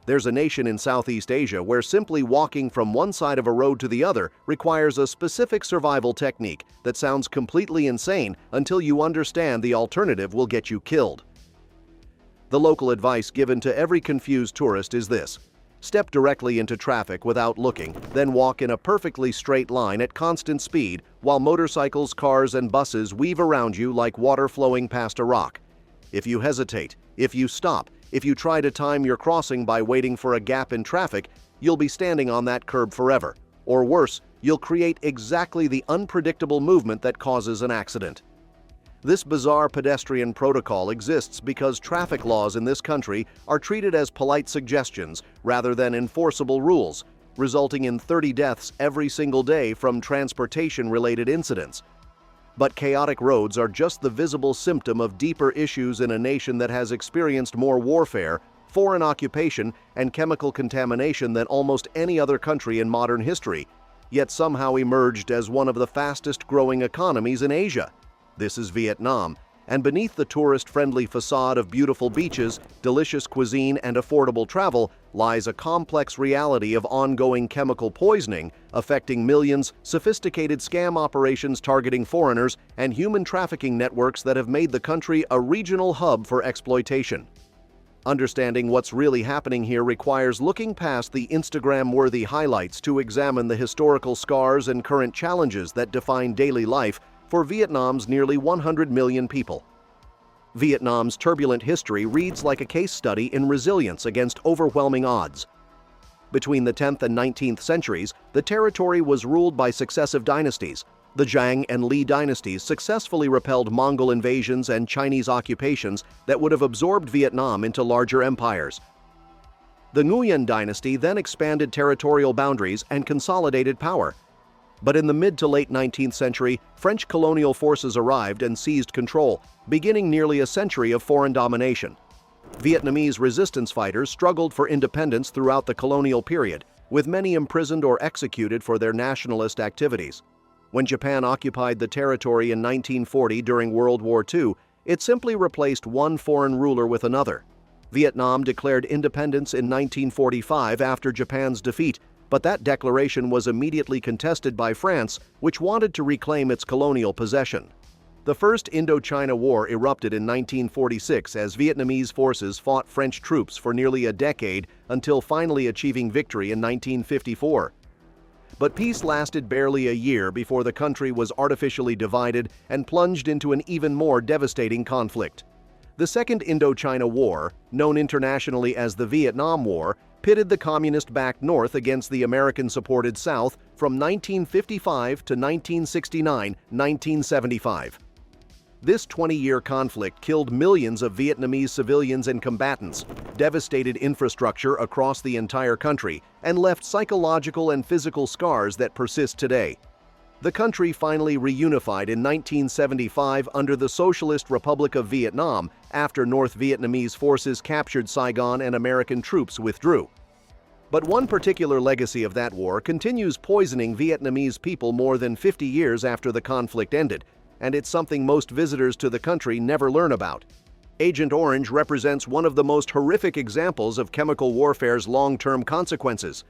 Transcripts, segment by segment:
There's a nation in Southeast Asia where simply walking from one side of a road to the other requires a specific survival technique that sounds completely insane until you understand the alternative will get you killed. The local advice given to every confused tourist is this: step directly into traffic without looking, then walk in a perfectly straight line at constant speed while motorcycles, cars, and buses weave around you like water flowing past a rock. If you hesitate, if you stop, if you try to time your crossing by waiting for a gap in traffic, you'll be standing on that curb forever. Or worse, you'll create exactly the unpredictable movement that causes an accident. This bizarre pedestrian protocol exists because traffic laws in this country are treated as polite suggestions rather than enforceable rules, resulting in 30 deaths every single day from transportation-related incidents. But chaotic roads are just the visible symptom of deeper issues in a nation that has experienced more warfare, foreign occupation, and chemical contamination than almost any other country in modern history, yet somehow emerged as one of the fastest-growing economies in Asia. This is Vietnam, and beneath the tourist-friendly facade of beautiful beaches, delicious cuisine, and affordable travel lies a complex reality of ongoing chemical poisoning affecting millions, sophisticated scam operations targeting foreigners, and human trafficking networks that have made the country a regional hub for exploitation. Understanding what's really happening here requires looking past the Instagram-worthy highlights to examine the historical scars and current challenges that define daily life for Vietnam's nearly 100 million people. Vietnam's turbulent history reads like a case study in resilience against overwhelming odds. Between the 10th and 19th centuries, the territory was ruled by successive dynasties. The Zhang and Li dynasties successfully repelled Mongol invasions and Chinese occupations that would have absorbed Vietnam into larger empires. The Nguyen dynasty then expanded territorial boundaries and consolidated power. But in the mid to late 19th century, French colonial forces arrived and seized control, beginning nearly a century of foreign domination. Vietnamese resistance fighters struggled for independence throughout the colonial period, with many imprisoned or executed for their nationalist activities. When Japan occupied the territory in 1940 during World War II, it simply replaced one foreign ruler with another. Vietnam declared independence in 1945 after Japan's defeat, but that declaration was immediately contested by France, which wanted to reclaim its colonial possession. The First Indochina War erupted in 1946 as Vietnamese forces fought French troops for nearly a decade until finally achieving victory in 1954. But peace lasted barely a year before the country was artificially divided and plunged into an even more devastating conflict. The Second Indochina War, known internationally as the Vietnam War, pitted the communist-backed North against the American-supported South from 1955 to 1969-1975. This 20-year conflict killed millions of Vietnamese civilians and combatants, devastated infrastructure across the entire country, and left psychological and physical scars that persist today. The country finally reunified in 1975 under the Socialist Republic of Vietnam after North Vietnamese forces captured Saigon and American troops withdrew. But one particular legacy of that war continues poisoning Vietnamese people more than 50 years after the conflict ended, and it's something most visitors to the country never learn about. Agent Orange represents one of the most horrific examples of chemical warfare's long-term consequences.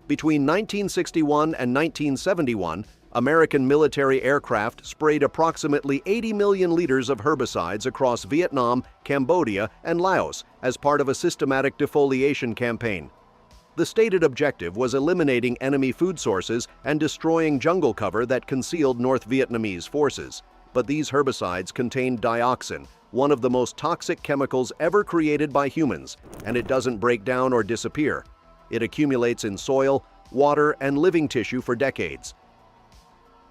Between 1961 and 1971, American military aircraft sprayed approximately 80 million liters of herbicides across Vietnam, Cambodia, and Laos as part of a systematic defoliation campaign. The stated objective was eliminating enemy food sources and destroying jungle cover that concealed North Vietnamese forces. But these herbicides contained dioxin, one of the most toxic chemicals ever created by humans, and it doesn't break down or disappear. It accumulates in soil, water, and living tissue for decades.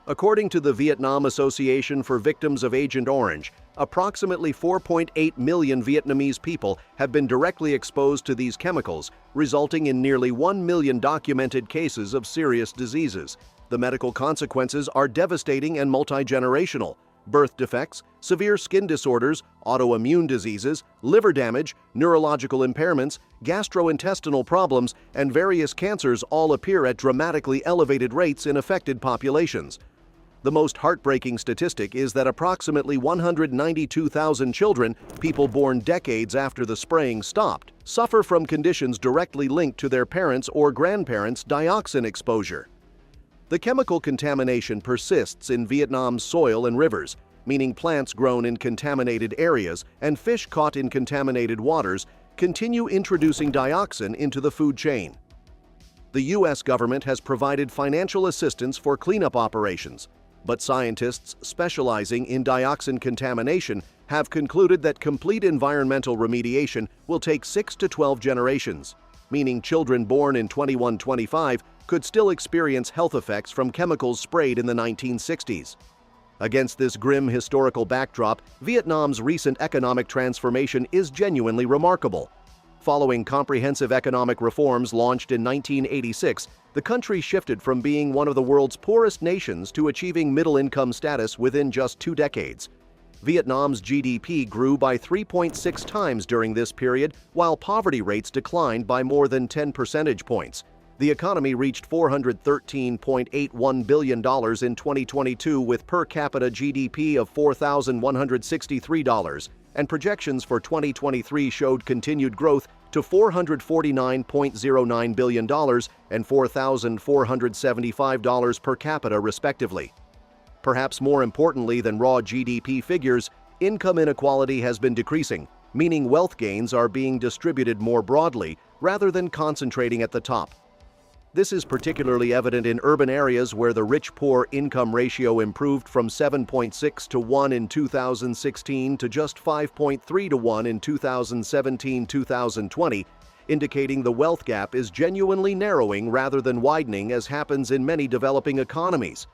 According to the Vietnam Association for Victims of Agent Orange, approximately 4.8 million Vietnamese people have been directly exposed to these chemicals, resulting in nearly 1 million documented cases of serious diseases. The medical consequences are devastating and multi-generational. Birth defects, severe skin disorders, autoimmune diseases, liver damage, neurological impairments, gastrointestinal problems, and various cancers all appear at dramatically elevated rates in affected populations. The most heartbreaking statistic is that approximately 192,000 children, people born decades after the spraying stopped, suffer from conditions directly linked to their parents' or grandparents' dioxin exposure. The chemical contamination persists in Vietnam's soil and rivers, meaning plants grown in contaminated areas and fish caught in contaminated waters continue introducing dioxin into the food chain. The U.S. government has provided financial assistance for cleanup operations, but scientists specializing in dioxin contamination have concluded that complete environmental remediation will take 6 to 12 generations, meaning children born in 2125 could still experience health effects from chemicals sprayed in the 1960s. Against this grim historical backdrop, Vietnam's recent economic transformation is genuinely remarkable. Following comprehensive economic reforms launched in 1986, the country shifted from being one of the world's poorest nations to achieving middle-income status within just 2 decades. Vietnam's GDP grew by 3.6 times during this period, while poverty rates declined by more than 10 percentage points. The economy reached $413.81 billion in 2022 with per capita GDP of $4,163, and projections for 2023 showed continued growth to $449.09 billion and $4,475 per capita respectively. Perhaps more importantly than raw GDP figures, income inequality has been decreasing, meaning wealth gains are being distributed more broadly rather than concentrating at the top. This is particularly evident in urban areas where the rich-poor income ratio improved from 7.6 to 1 in 2016 to just 5.3 to 1 in 2017-2020, indicating the wealth gap is genuinely narrowing rather than widening as happens in many developing economies.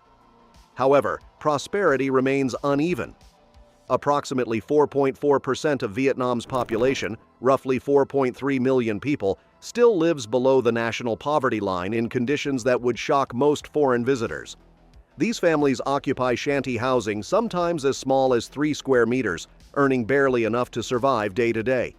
However, prosperity remains uneven. Approximately 4.4% of Vietnam's population, roughly 4.3 million people, still lives below the national poverty line in conditions that would shock most foreign visitors. These families occupy shanty housing sometimes as small as 3 square meters, earning barely enough to survive day to day.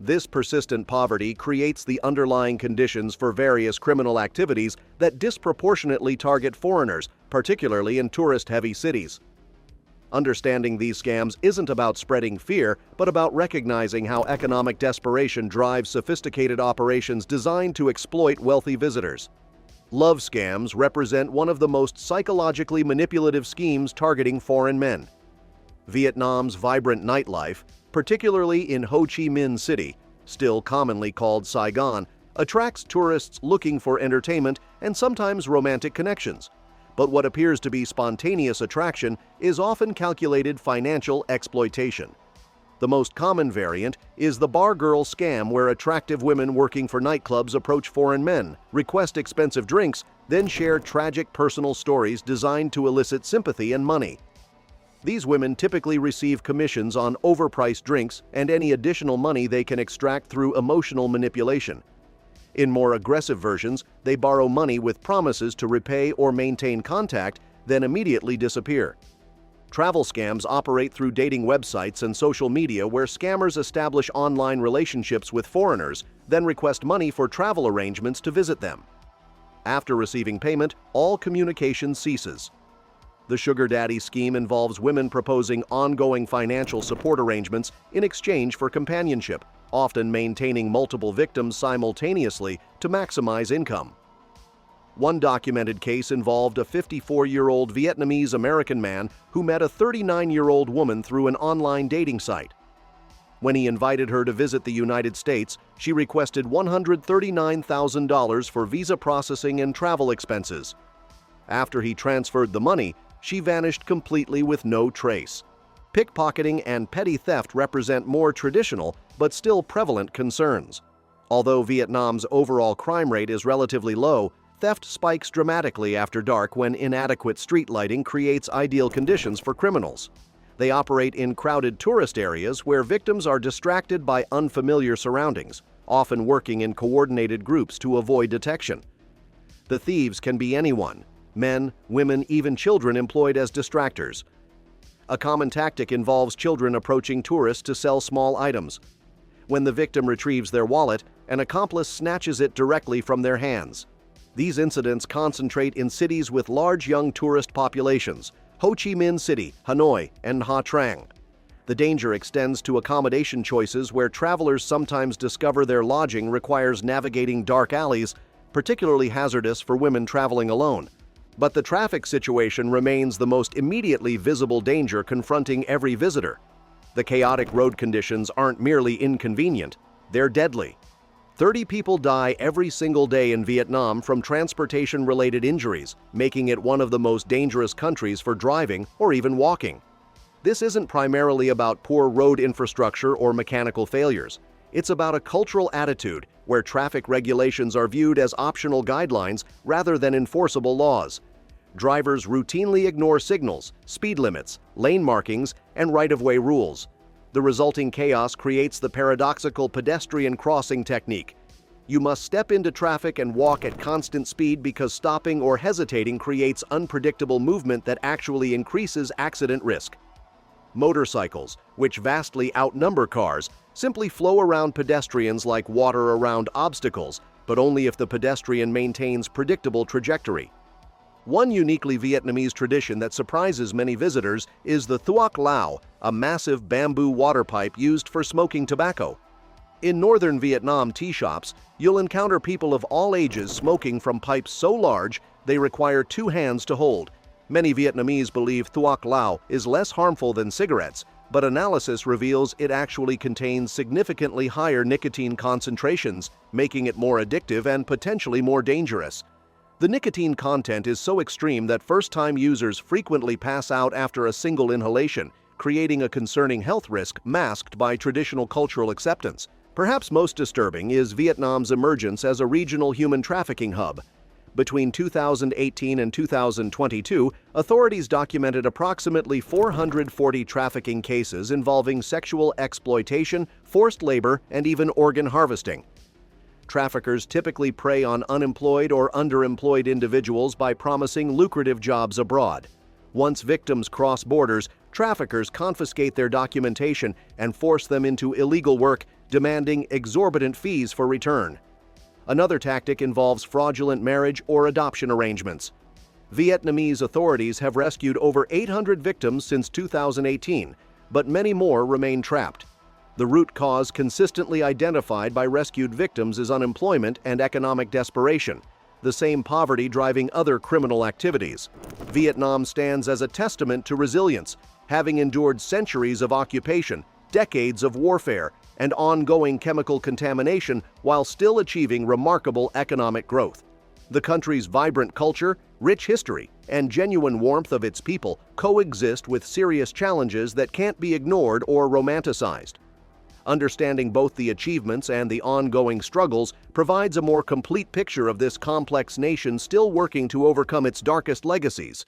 This persistent poverty creates the underlying conditions for various criminal activities that disproportionately target foreigners, particularly in tourist-heavy cities. Understanding these scams isn't about spreading fear, but about recognizing how economic desperation drives sophisticated operations designed to exploit wealthy visitors. Love scams represent one of the most psychologically manipulative schemes targeting foreign men. Vietnam's vibrant nightlife, particularly in Ho Chi Minh City, still commonly called Saigon, attracts tourists looking for entertainment and sometimes romantic connections. But what appears to be spontaneous attraction is often calculated financial exploitation. The most common variant is the bar girl scam, where attractive women working for nightclubs approach foreign men, request expensive drinks, then share tragic personal stories designed to elicit sympathy and money. These women typically receive commissions on overpriced drinks and any additional money they can extract through emotional manipulation. In more aggressive versions, they borrow money with promises to repay or maintain contact, then immediately disappear. Travel scams operate through dating websites and social media, where scammers establish online relationships with foreigners, then request money for travel arrangements to visit them. After receiving payment, all communication ceases. The sugar daddy scheme involves women proposing ongoing financial support arrangements in exchange for companionship, often maintaining multiple victims simultaneously to maximize income. One documented case involved a 54-year-old Vietnamese-American man who met a 39-year-old woman through an online dating site. When he invited her to visit the United States, she requested $139,000 for visa processing and travel expenses. After he transferred the money, she vanished completely with no trace. Pickpocketing and petty theft represent more traditional but still prevalent concerns. Although Vietnam's overall crime rate is relatively low, theft spikes dramatically after dark when inadequate street lighting creates ideal conditions for criminals. They operate in crowded tourist areas where victims are distracted by unfamiliar surroundings, often working in coordinated groups to avoid detection. The thieves can be anyone: men, women, even children employed as distractors. A common tactic involves children approaching tourists to sell small items. When the victim retrieves their wallet, an accomplice snatches it directly from their hands. These incidents concentrate in cities with large young tourist populations: Ho Chi Minh City, Hanoi, and Ha Trang. The danger extends to accommodation choices where travelers sometimes discover their lodging requires navigating dark alleys, particularly hazardous for women traveling alone. But the traffic situation remains the most immediately visible danger confronting every visitor. The chaotic road conditions aren't merely inconvenient, they're deadly. 30 people die every single day in Vietnam from transportation-related injuries, making it one of the most dangerous countries for driving or even walking. This isn't primarily about poor road infrastructure or mechanical failures. It's about a cultural attitude where traffic regulations are viewed as optional guidelines rather than enforceable laws. Drivers routinely ignore signals, speed limits, lane markings, and right-of-way rules. The resulting chaos creates the paradoxical pedestrian crossing technique. You must step into traffic and walk at constant speed because stopping or hesitating creates unpredictable movement that actually increases accident risk. Motorcycles, which vastly outnumber cars, simply flow around pedestrians like water around obstacles, but only if the pedestrian maintains predictable trajectory. One uniquely Vietnamese tradition that surprises many visitors is the thuoc lao, a massive bamboo water pipe used for smoking tobacco. In northern Vietnam tea shops, you'll encounter people of all ages smoking from pipes so large they require two hands to hold. Many Vietnamese believe thuoc lao is less harmful than cigarettes, but analysis reveals it actually contains significantly higher nicotine concentrations, making it more addictive and potentially more dangerous. The nicotine content is so extreme that first-time users frequently pass out after a single inhalation, creating a concerning health risk masked by traditional cultural acceptance. Perhaps most disturbing is Vietnam's emergence as a regional human trafficking hub. Between 2018 and 2022, authorities documented approximately 440 trafficking cases involving sexual exploitation, forced labor, and even organ harvesting. Traffickers typically prey on unemployed or underemployed individuals by promising lucrative jobs abroad. Once victims cross borders, traffickers confiscate their documentation and force them into illegal work, demanding exorbitant fees for return. Another tactic involves fraudulent marriage or adoption arrangements. Vietnamese authorities have rescued over 800 victims since 2018, but many more remain trapped. The root cause consistently identified by rescued victims is unemployment and economic desperation, the same poverty driving other criminal activities. Vietnam stands as a testament to resilience, having endured centuries of occupation, decades of warfare, and ongoing chemical contamination while still achieving remarkable economic growth. The country's vibrant culture, rich history, and genuine warmth of its people coexist with serious challenges that can't be ignored or romanticized. Understanding both the achievements and the ongoing struggles provides a more complete picture of this complex nation still working to overcome its darkest legacies.